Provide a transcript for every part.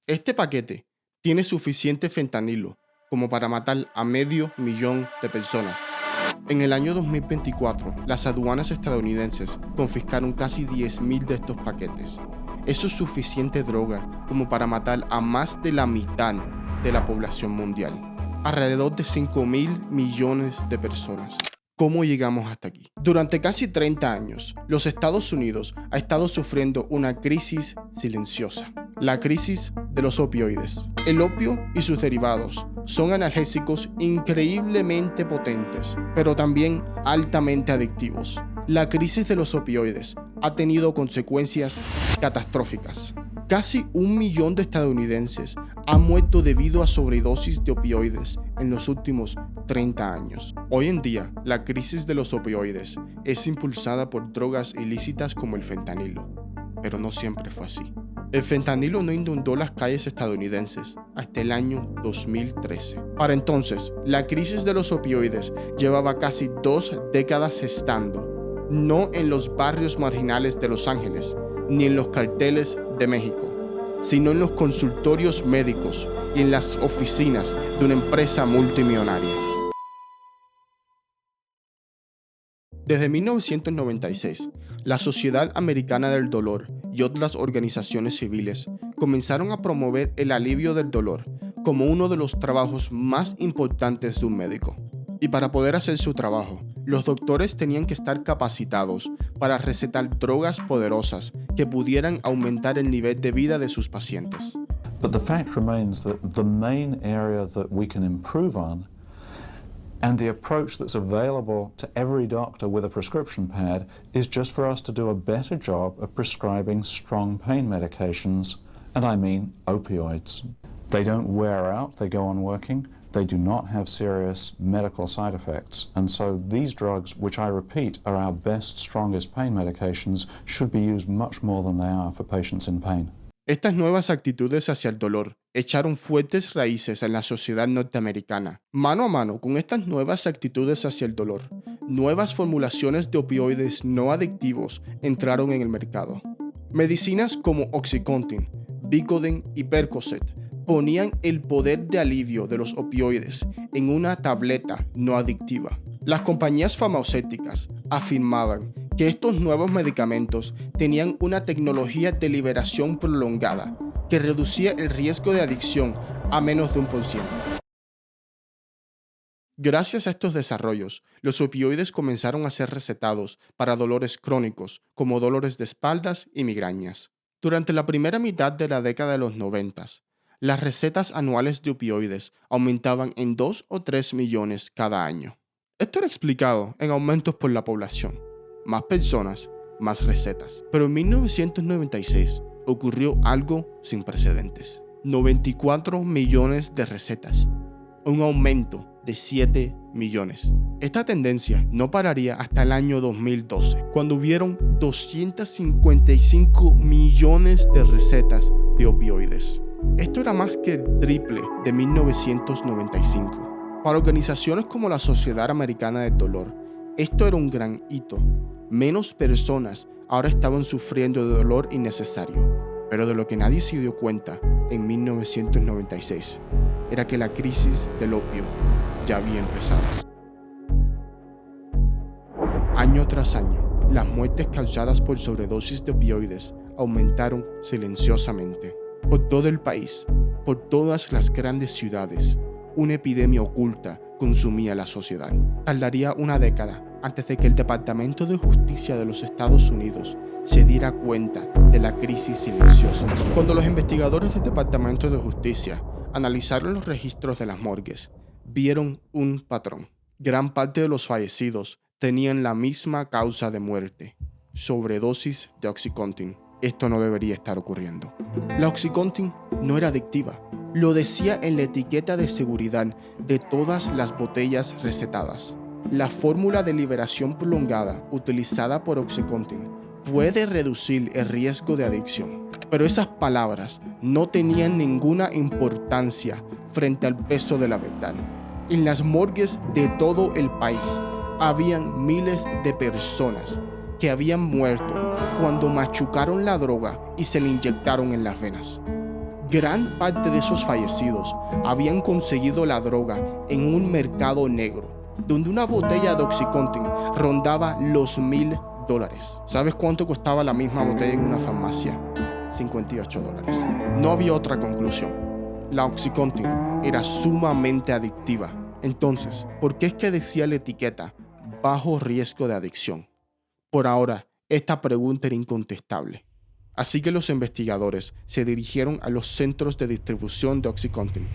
Este paquete tiene suficiente fentanilo como para matar a 500.000 de personas. En el año 2024, las aduanas estadounidenses confiscaron casi 10.000 de estos paquetes. Eso es suficiente droga como para matar a más de la mitad de la población mundial, alrededor de 5.000 millones de personas. ¿Cómo llegamos hasta aquí? Durante casi 30 años, los Estados Unidos ha estado sufriendo una crisis silenciosa, la crisis de los opioides. El opio y sus derivados son analgésicos increíblemente potentes, pero también altamente adictivos. La crisis de los opioides ha tenido consecuencias catastróficas. Casi 1 millón de estadounidenses han muerto debido a sobredosis de opioides en los últimos 30 años. Hoy en día, la crisis de los opioides es impulsada por drogas ilícitas como el fentanilo, pero no siempre fue así. El fentanilo no inundó las calles estadounidenses hasta el año 2013. Para entonces, la crisis de los opioides llevaba casi 2 décadas estando, no en los barrios marginales de Los Ángeles, ni en los carteles de México, sino en los consultorios médicos y en las oficinas de una empresa multimillonaria. Desde 1996, la Sociedad Americana del Dolor y otras organizaciones civiles comenzaron a promover el alivio del dolor como uno de los trabajos más importantes de un médico. Y para poder hacer su trabajo, los doctores tenían que estar capacitados para recetar drogas poderosas que pudieran aumentar el nivel de vida de sus pacientes. But the fact remains that the main area that we can improve on, and the approach that's available to every doctor with a prescription pad, is just for us to do a better job of prescribing strong pain medications, and I mean opioids. They don't wear out, they go on working. They do not have serious medical side effects, and so these drugs, which I repeat are our best, strongest pain medications, should be used much more than they are for patients in pain. Estas nuevas actitudes hacia el dolor echaron fuertes raíces en la sociedad norteamericana. Mano a mano con estas nuevas actitudes hacia el dolor, nuevas formulaciones de opioides no adictivos entraron en el mercado. Medicinas como Oxycontin, Vicodin y Percocet ponían el poder de alivio de los opioides en una tableta no adictiva. Las compañías farmacéuticas afirmaban que estos nuevos medicamentos tenían una tecnología de liberación prolongada que reducía el riesgo de adicción a menos de 1%. Gracias a estos desarrollos, los opioides comenzaron a ser recetados para dolores crónicos como dolores de espaldas y migrañas. Durante la primera mitad de la década de los 90, las recetas anuales de opioides aumentaban en 2 o 3 millones cada año. Esto era explicado en aumentos por la población. Más personas, más recetas. Pero en 1996 ocurrió algo sin precedentes. 94 millones de recetas. Un aumento de 7 millones. Esta tendencia no pararía hasta el año 2012, cuando hubieron 255 millones de recetas de opioides. Esto era más que el triple de 1995. Para organizaciones como la Sociedad Americana del Dolor, esto era un gran hito. Menos personas ahora estaban sufriendo de dolor innecesario. Pero de lo que nadie se dio cuenta en 1996 era que la crisis del opio ya había empezado. Año tras año, las muertes causadas por sobredosis de opioides aumentaron silenciosamente. Por todo el país, por todas las grandes ciudades, una epidemia oculta consumía la sociedad. Tardaría una década antes de que el Departamento de Justicia de los Estados Unidos se diera cuenta de la crisis silenciosa. Cuando los investigadores del Departamento de Justicia analizaron los registros de las morgues, vieron un patrón. Gran parte de los fallecidos tenían la misma causa de muerte: sobredosis de Oxycontin. Esto no debería estar ocurriendo. La Oxycontin no era adictiva. Lo decía en la etiqueta de seguridad de todas las botellas recetadas. La fórmula de liberación prolongada utilizada por Oxycontin puede reducir el riesgo de adicción. Pero esas palabras no tenían ninguna importancia frente al peso de la verdad. En las morgues de todo el país habían miles de personas que habían muerto cuando machucaron la droga y se le inyectaron en las venas. Gran parte de esos fallecidos habían conseguido la droga en un mercado negro, donde una botella de OxyContin rondaba los $1,000. ¿Sabes cuánto costaba la misma botella en una farmacia? $58. No había otra conclusión. La OxyContin era sumamente adictiva. Entonces, ¿por qué es que decía la etiqueta bajo riesgo de adicción? Por ahora, esta pregunta era incontestable. Así que los investigadores se dirigieron a los centros de distribución de OxyContin,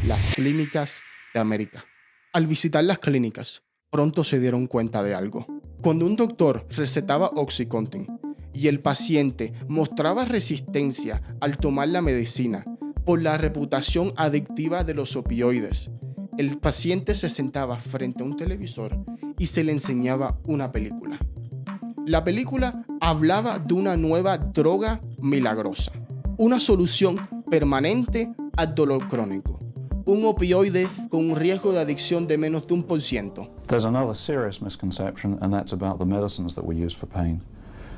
las clínicas de América. Al visitar las clínicas, pronto se dieron cuenta de algo. Cuando un doctor recetaba OxyContin y el paciente mostraba resistencia al tomar la medicina por la reputación adictiva de los opioides, el paciente se sentaba frente a un televisor y se le enseñaba una película. La película hablaba de una nueva droga milagrosa, una solución permanente al dolor crónico, un opioide con un riesgo de adicción de menos de 1%. There's another serious misconception, and that's about the medicines that we use for pain.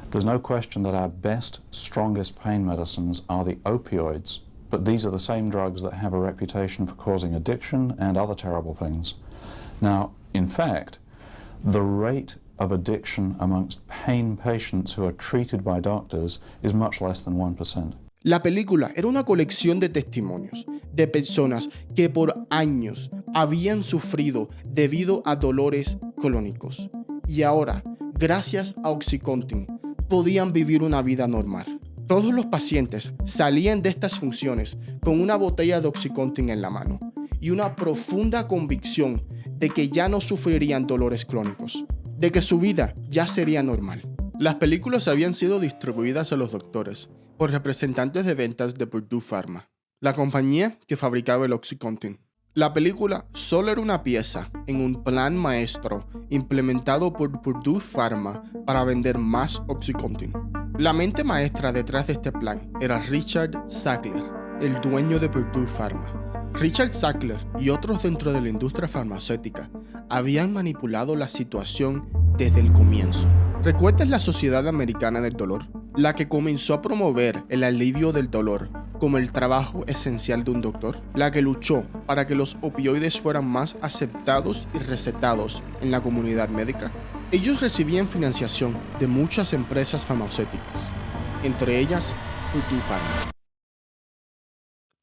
There's no question that our best, strongest pain medicines are the opioids, but these are the same drugs that have a reputation for causing addiction and other terrible things. Now, in fact, the rate of addiction amongst pain patients who are treated by doctors is much less than 1%. La película era una colección de testimonios de personas que por años habían sufrido debido a dolores crónicos y ahora, gracias a OxyContin, podían vivir una vida normal. Todos los pacientes salían de estas funciones con una botella de OxyContin en la mano y una profunda convicción de que ya no sufrirían dolores crónicos, de que su vida ya sería normal. Las películas habían sido distribuidas a los doctores por representantes de ventas de Purdue Pharma, la compañía que fabricaba el OxyContin. La película solo era una pieza en un plan maestro implementado por Purdue Pharma para vender más OxyContin. La mente maestra detrás de este plan era Richard Sackler, el dueño de Purdue Pharma. Richard Sackler y otros dentro de la industria farmacéutica habían manipulado la situación desde el comienzo. ¿Recuerdas la Sociedad Americana del Dolor? La que comenzó a promover el alivio del dolor como el trabajo esencial de un doctor, la que luchó para que los opioides fueran más aceptados y recetados en la comunidad médica. Ellos recibían financiación de muchas empresas farmacéuticas, entre ellas Purdue Pharma.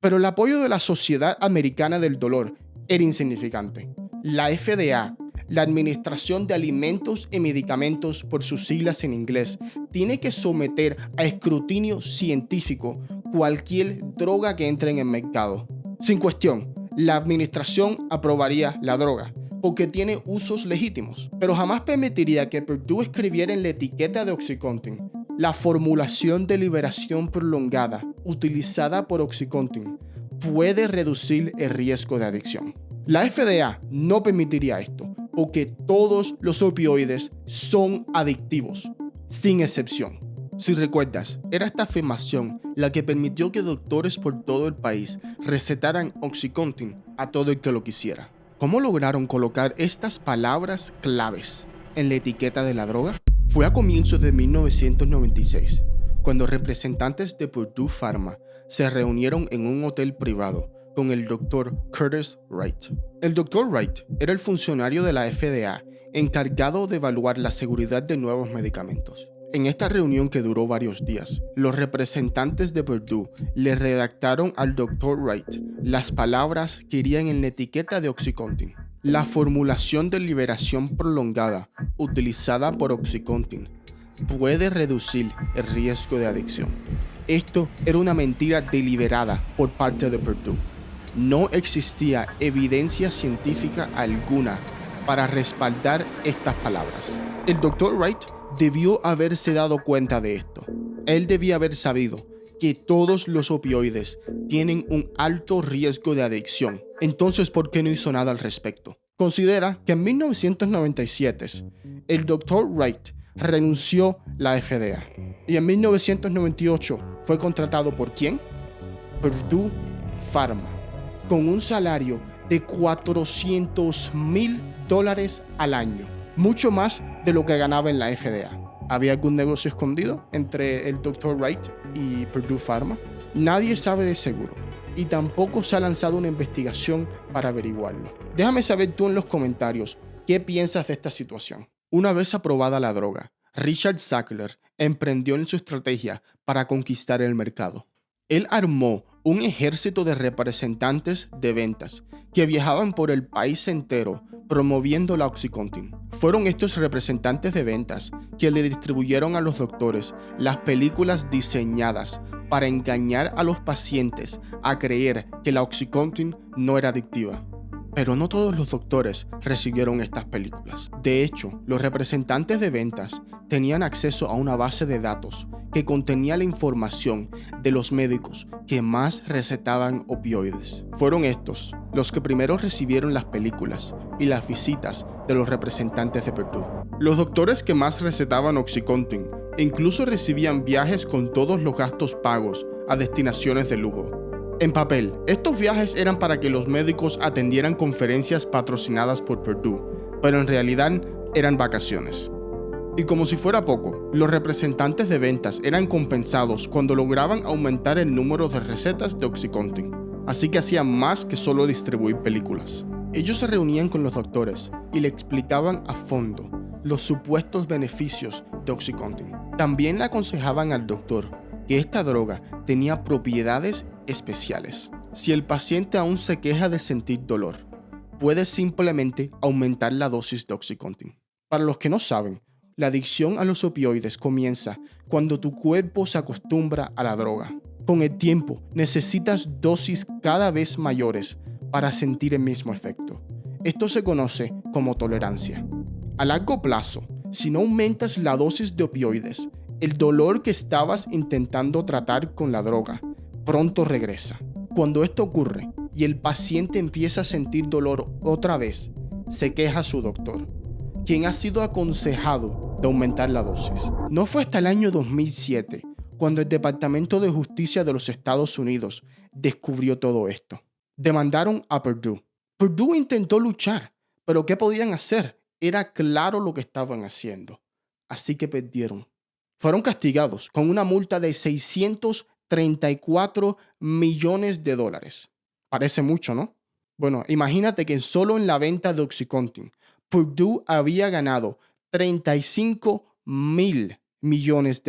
Pero el apoyo de la Sociedad Americana del Dolor era insignificante. La FDA, la Administración de Alimentos y Medicamentos por sus siglas en inglés, tiene que someter a escrutinio científico cualquier droga que entre en el mercado. Sin cuestión, la administración aprobaría la droga porque tiene usos legítimos, pero jamás permitiría que Purdue escribiera en la etiqueta de OxyContin: la formulación de liberación prolongada utilizada por OxyContin puede reducir el riesgo de adicción. La FDA no permitiría esto porque todos los opioides son adictivos, sin excepción. Si recuerdas, era esta afirmación la que permitió que doctores por todo el país recetaran OxyContin a todo el que lo quisiera. ¿Cómo lograron colocar estas palabras claves en la etiqueta de la droga? Fue a comienzos de 1996, cuando representantes de Purdue Pharma se reunieron en un hotel privado con el Dr. Curtis Wright. El Dr. Wright era el funcionario de la FDA encargado de evaluar la seguridad de nuevos medicamentos. En esta reunión que duró varios días, los representantes de Purdue le redactaron al Dr. Wright las palabras que irían en la etiqueta de OxyContin. La formulación de liberación prolongada utilizada por OxyContin puede reducir el riesgo de adicción. Esto era una mentira deliberada por parte de Purdue. No existía evidencia científica alguna para respaldar estas palabras. El Dr. Wright debió haberse dado cuenta de esto. Él debía haber sabido que todos los opioides tienen un alto riesgo de adicción. Entonces, ¿por qué no hizo nada al respecto? Considera que en 1997 el Dr. Wright renunció la FDA y en 1998 fue contratado ¿por quién? Purdue Pharma, con un salario de $400,000 al año, mucho más de lo que ganaba en la FDA. ¿Había algún negocio escondido entre el Dr. Wright y Purdue Pharma? Nadie sabe de seguro y tampoco se ha lanzado una investigación para averiguarlo. Déjame saber tú en los comentarios qué piensas de esta situación. Una vez aprobada la droga, Richard Sackler emprendió en su estrategia para conquistar el mercado. Él armó un ejército de representantes de ventas que viajaban por el país entero promoviendo la OxyContin. Fueron estos representantes de ventas que le distribuyeron a los doctores las películas diseñadas para engañar a los pacientes a creer que la OxyContin no era adictiva. Pero no todos los doctores recibieron estas películas. De hecho, los representantes de ventas tenían acceso a una base de datos que contenía la información de los médicos que más recetaban opioides. Fueron estos los que primero recibieron las películas y las visitas de los representantes de Purdue. Los doctores que más recetaban OxyContin incluso recibían viajes con todos los gastos pagos a destinaciones de lujo. En papel, estos viajes eran para que los médicos atendieran conferencias patrocinadas por Purdue, pero en realidad eran vacaciones. Y como si fuera poco, los representantes de ventas eran compensados cuando lograban aumentar el número de recetas de OxyContin, así que hacían más que solo distribuir películas. Ellos se reunían con los doctores y le explicaban a fondo los supuestos beneficios de OxyContin. También le aconsejaban al doctor que esta droga tenía propiedades especiales. Si el paciente aún se queja de sentir dolor, puede simplemente aumentar la dosis de OxyContin. Para los que no saben, la adicción a los opioides comienza cuando tu cuerpo se acostumbra a la droga. Con el tiempo, necesitas dosis cada vez mayores para sentir el mismo efecto. Esto se conoce como tolerancia. A largo plazo, si no aumentas la dosis de opioides, el dolor que estabas intentando tratar con la droga pronto regresa. Cuando esto ocurre y el paciente empieza a sentir dolor otra vez, se queja a su doctor, quien ha sido aconsejado de aumentar la dosis. No fue hasta el año 2007 cuando el Departamento de Justicia de los Estados Unidos descubrió todo esto. Demandaron a Purdue. Purdue intentó luchar, pero ¿qué podían hacer? Era claro lo que estaban haciendo. Así que perdieron. Fueron castigados con una multa de $634 millones. Parece mucho, ¿no? Bueno, imagínate que solo en la venta de OxyContin, Purdue había ganado $35,000 millones.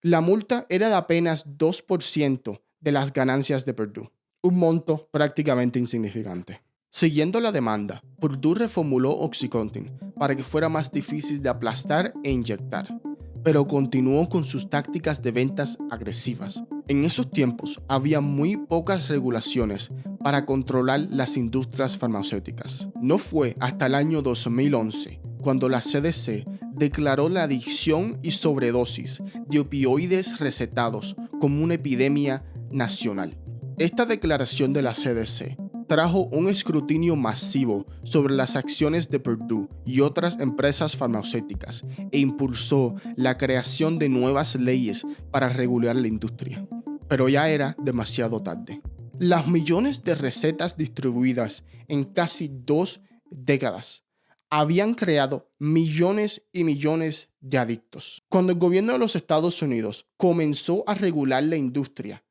La multa era de apenas 2% de las ganancias de Purdue, un monto prácticamente insignificante. Siguiendo la demanda, Purdue reformuló OxyContin para que fuera más difícil de aplastar e inyectar, pero continuó con sus tácticas de ventas agresivas. En esos tiempos había muy pocas regulaciones para controlar las industrias farmacéuticas. No fue hasta el año 2011 cuando la CDC declaró la adicción y sobredosis de opioides recetados como una epidemia nacional. Esta declaración de la CDC trajo un escrutinio masivo sobre las acciones de Purdue y otras empresas farmacéuticas e impulsó la creación de nuevas leyes para regular la industria. Pero ya era demasiado tarde. Las millones de recetas distribuidas en casi 2 décadas habían creado millones y millones de adictos. Cuando el gobierno de los Estados Unidos comenzó a regular la industria,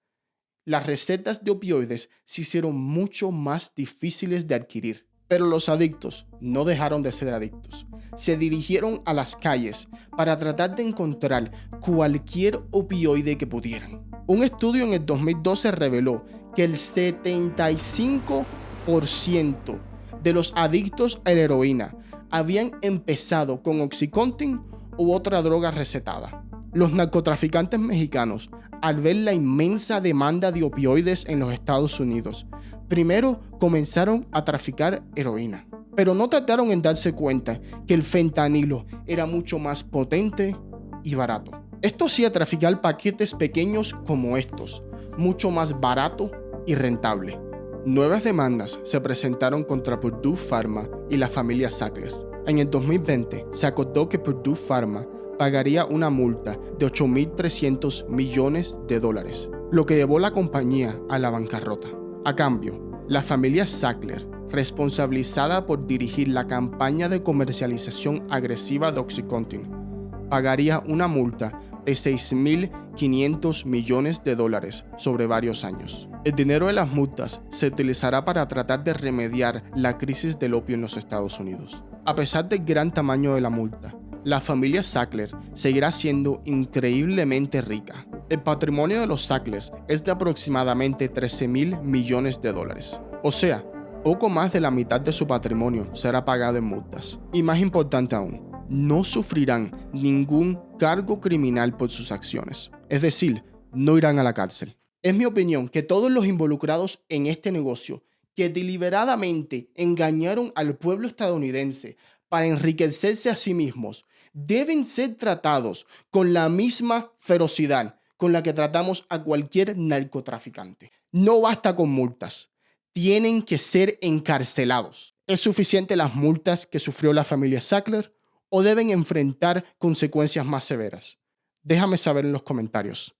las recetas de opioides se hicieron mucho más difíciles de adquirir. Pero los adictos no dejaron de ser adictos. Se dirigieron a las calles para tratar de encontrar cualquier opioide que pudieran. Un estudio en el 2012 reveló que el 75% de los adictos a la heroína habían empezado con OxyContin u otra droga recetada. Los narcotraficantes mexicanos, al ver la inmensa demanda de opioides en los Estados Unidos, primero comenzaron a traficar heroína, pero no tardaron en darse cuenta que el fentanilo era mucho más potente y barato. Esto hacía traficar paquetes pequeños como estos, mucho más barato y rentable. Nuevas demandas se presentaron contra Purdue Pharma y la familia Sackler. En el 2020 se acordó que Purdue Pharma pagaría una multa de $8,300 millones, lo que llevó la compañía a la bancarrota. A cambio, la familia Sackler, responsabilizada por dirigir la campaña de comercialización agresiva de OxyContin, pagaría una multa de $6.500 millones sobre varios años. El dinero de las multas se utilizará para tratar de remediar la crisis del opio en los Estados Unidos. A pesar del gran tamaño de la multa, la familia Sackler seguirá siendo increíblemente rica. El patrimonio de los Sacklers es de aproximadamente $13.000 millones. O sea, poco más de la mitad de su patrimonio será pagado en multas. Y más importante aún, no sufrirán ningún cargo criminal por sus acciones. Es decir, no irán a la cárcel. Es mi opinión que todos los involucrados en este negocio que deliberadamente engañaron al pueblo estadounidense para enriquecerse a sí mismos deben ser tratados con la misma ferocidad con la que tratamos a cualquier narcotraficante. No basta con multas, tienen que ser encarcelados. ¿Es suficiente las multas que sufrió la familia Sackler o deben enfrentar consecuencias más severas? Déjame saber en los comentarios.